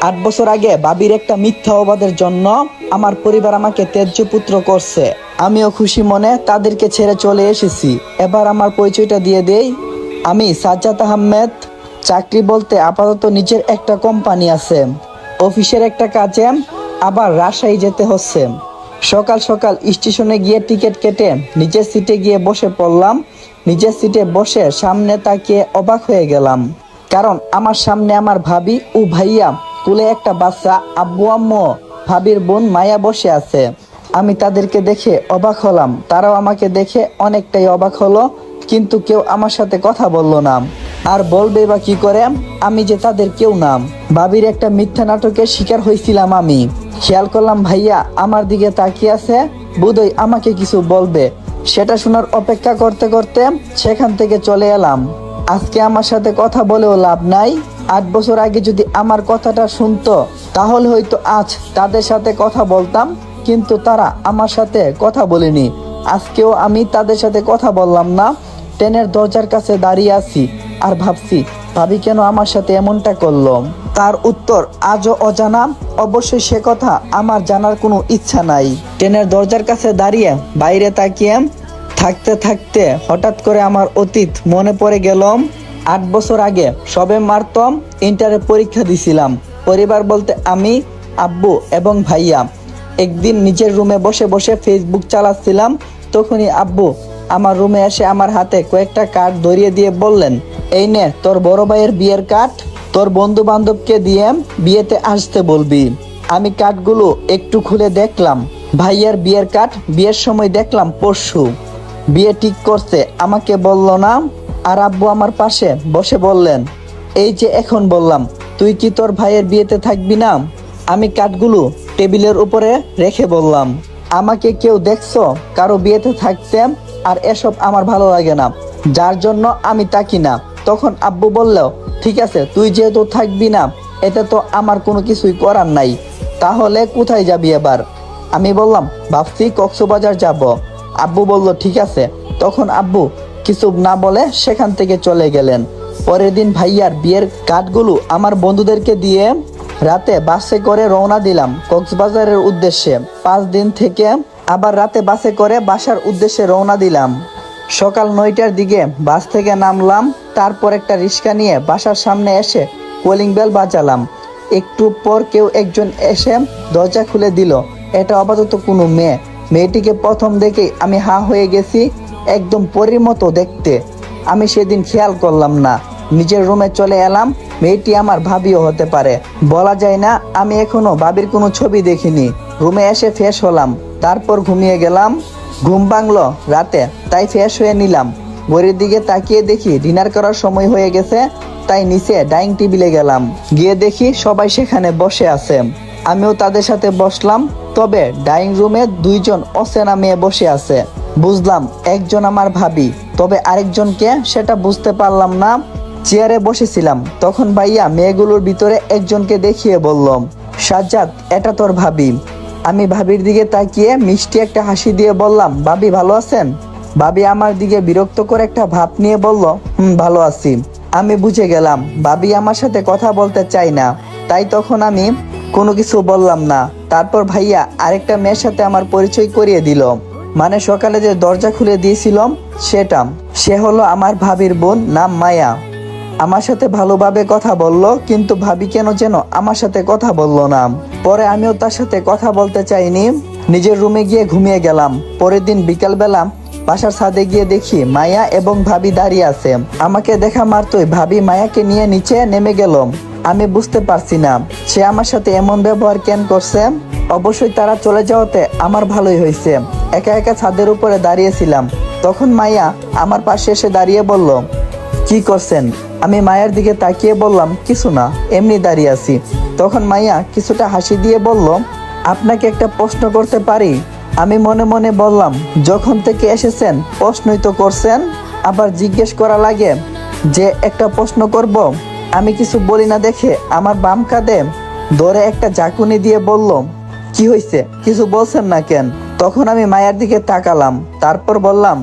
8 বছর আগে ভাবির একটা মিথ্যা অবাদের জন্য আমার পরিবার আমাকে ত্যায্য পুত্র করছে। আমিও খুশি মনে তাদেরকে ছেড়ে চলে এসেছি। এবার আমার পরিচয়টা দিয়ে দেই। আমি সাজ্জাদ আহমেদ। চাকরি বলতে আপাতত নিজের একটা কোম্পানি আছে, অফিসের একটা কাজে আবার রাজশাহী যেতে হচ্ছে। সকাল সকাল স্টেশনে গিয়ে টিকিট কেটে নিজের সিটে গিয়ে বসে পড়লাম। নিজের সিটে বসে সামনে তাকিয়ে অবাক হয়ে গেলাম, কারণ আমার সামনে আমার ভাবি ও ভাইয়া, কোলে একটা বাচ্চা, আব্বু আম্মু, ভাবির বোন মায়া বসে আছে। আমি তাদেরকে দেখে অবাক হলাম, তারাও আমাকে দেখে অনেকটাই অবাক হলো, কিন্তু কেউ আমার সাথে কথা বলল না। আর বলবে বা কি করে, আমি যে তাদের কেউ না। ভাবির একটা মিথ্যা নাটকের শিকার হয়েছিলাম আমি। খেয়াল করলাম ভাইয়া আমার দিকে তাকিয়ে আছে, বোধহয় আমাকে কিছু বলবে। সেটা শোনার অপেক্ষা করতে করতে সেখান থেকে চলে এলাম। আজকে আমার সাথে কথা বলেও লাভ নাই। 8 বছর আগে যদি আমার কথাটা শুনতো, তাহলে হয়তো আজ তাদের সাথে কথা বলতাম, কিন্তু তারা আমার সাথে কথা বলেনি। আজকেও আমি তাদের সাথে কথা বললাম না। ট্রেনের দরজার কাছে দাঁড়িয়ে আছি আর ভাবছি, ভাবি কেন আমার সাথে এমনটা করলো। তার উত্তর আজও অজানা। অবশ্যই সে কথা আমার জানার কোনো ইচ্ছা নাই। ট্রেনের দরজার কাছে দাঁড়িয়ে বাইরে তাকিয়ে থাকতে থাকতে হঠাৎ করে আমার অতীত মনে পড়ে গেল। 8 বছর আগে সবে মাত্র ইন্টারে পরীক্ষা দিছিলাম। পরিবার বলতে আমি, আব্বু এবং ভাইয়া। একদিন নিজের রুমে বসে বসে ফেসবুক চালাচ্ছিলাম। তখনই আব্বু আমার রুমে এসে আমার হাতে কয়েকটা কার্ড ধরিয়ে দিয়ে বললেন, এই নে তোর বড় ভাইয়ের বিয়ের কার্ড, তোর বন্ধু বান্ধবকে দিয়ে বিয়েতে আসতে বলবি। আমি কার্ডগুলো একটু খুলে দেখলাম, ভাইয়ার বিয়ের কার্ড। বিয়ের সময় দেখলাম পরশু বিয়ে ঠিক করছে, আমাকে বলল না। আর আব্বু আমার পাশে বসে বললেন, এই যে এখন বললাম, তুই কি তোর ভাইয়ের বিয়েতে থাকবি না? আমি কার্ডগুলো টেবিলের উপরে রেখে বললাম, আমাকে কেউ দেখছো কারো বিয়েতে থাকতে? আর এসব আমার ভালো লাগে না, যার জন্য আমি তাকি না। তখন আব্বু বলল, ঠিক আছে, তুই যেহেতু থাকবি না, এতে তো আমার কোনো কিছুই করার নাই। তাহলে কোথায় যাবি এবার? আমি বললাম, ভাবছি কক্সবাজার যাব। আব্বু বলল, ঠিক আছে। তখন আব্বু কিছু না বলে সেখান থেকে চলে গেলেন। পরের দিন ভাইয়ার বিয়ের কার্ডগুলো আমার বন্ধুদেরকে দিয়ে রাতে বাসে করে রওনা দিলাম কক্সবাজারের উদ্দেশ্যে। 5 দিন থেকে আবার রাতে বাসে করে বাসার উদ্দেশ্যে রওনা দিলাম। সকাল 9টার দিকে বাস থেকে নামলাম। তারপর একটা রিক্সা নিয়ে বাসার সামনে এসে কলিং বেল বাজালাম। একটু পর কেউ একজন এসে দরজা খুলে দিল। এটা আপাতত কোনো মেয়ে। মেয়েটিকে প্রথম দেখেই আমি হা হয়ে গেছি, একদম পরীর মতো দেখতে। আমি সেদিন খেয়াল করলাম না, নিজের রুমে চলে এলাম। মেয়েটি আমার ভাবিও হতে পারে, বলা যায় না। আমি এখনো ভাবির কোনো ছবি দেখিনি। রুমে এসে ফ্রেশ হলাম, তারপর ঘুমিয়ে গেলাম। ঘুম ভাঙলো রাতে, তাই ফ্রেশ হয়ে নিলাম। ঘড়ির দিকে তাকিয়ে দেখি ডিনার করার সময় হয়ে গেছে, তাই নিচে ডাইনিং টেবিলে গেলাম। গিয়ে দেখি সবাই সেখানে বসে আছে। আমিও তাদের সাথে বসলাম। তবে ডাইনিং রুমে 2জন অচেনা মেয়ে বসে আছে। বুঝলাম একজন আমার ভাবি, তবে আরেকজনকে সেটা বুঝতে পারলাম না। চেয়ারে বসেছিলাম, তখন ভাইয়া মেয়েগুলোর ভিতরে একজনকে দেখিয়ে বলল, সাজ্জাদ, এটা তোর ভাবি। আমি ভাবির দিকে তাকিয়ে মিষ্টি একটা হাসি দিয়ে বললাম, ভাবি ভালো আছেন? ভাবি আমার দিকে বিরক্ত করে একটা ভাব নিয়ে বলল, ভালো আছি। আমি বুঝে গেলাম ভাবি আমার সাথে কথা বলতে চাই না, তাই তখন আমি কোনো কিছু বললাম না। তারপর ভাইয়া আরেকটা মেয়ের সাথে আমার পরিচয় করিয়ে দিল। মানে সকালে যে দরজা খুলে দিয়েছিলাম সেটা। সে হলো আমার ভাবির বোন, নাম মায়া। আমার সাথে ভালোভাবে কথা বলল, কিন্তু ভাবি কেন যেন আমার সাথে কথা বলল না। পরে আমিও তার সাথে কথা বলতে চাইনি, নিজের রুমে গিয়ে ঘুমিয়ে গেলাম। পরের দিন বিকালবেলা বাসার ছাদে গিয়ে দেখি মায়া এবং ভাবি দাঁড়িয়ে আছে। আমাকে দেখা মাত্রই ভাবি মায়াকে নিয়ে নিচে নেমে গেল। আমি বুঝতে পারছি না সে আমার সাথে এমন ব্যবহার কেন করছে। অবশ্যই তারা চলে যাওয়াতে আমার ভালোই হয়েছে। একা একা ছাদের উপরে দাঁড়িয়েছিলাম, তখন মায়া আমার পাশে এসে দাঁড়িয়ে বলল, কি করছেন? আমি মায়ের দিকে তাকিয়ে বললাম, কিছু না, এমনি দাঁড়িয়ে আছি। তখন মাইয়া কিছুটা হাসি দিয়ে বলল, আপনাকে একটা প্রশ্ন করতে পারি? আমি মনে মনে বললাম, যখন থেকে এসেছেন প্রশ্নই তো করছেন, আবার জিজ্ঞেস করা লাগে যে একটা প্রশ্ন করব? আমি কিছু বলি না দেখে আমার বাম কাঁধে ধরে একটা ঝাঁকুনি দিয়ে বলল, কি হয়েছে, কিছু বলছেন না কেন? তখন আমি মায়ের দিকে তাকালাম, তারপর বললাম,